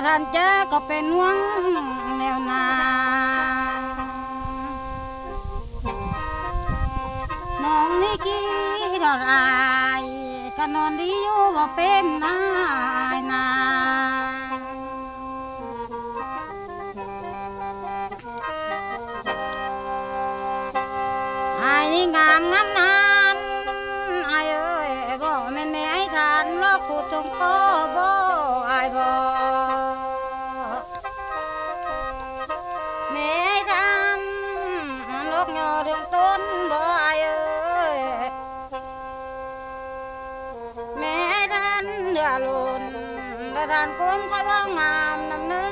รันเจอก็เป็นห่วงแนวนาน้องนี่กี่ดอดอายก็นอนดีอยู่บ่เป็นนายนาอายนี่งามงามนานอายเอ้ยบ่แม่นให้ทานโลกผู้ตรงก็บ่อายบ่แม่ให้ทานโลกยอถึงต้นบ่อายเอ้ยแม่ให้ทานเดือดร้อนเดือดร้อนก้มก็บ่งามนำเนื้อ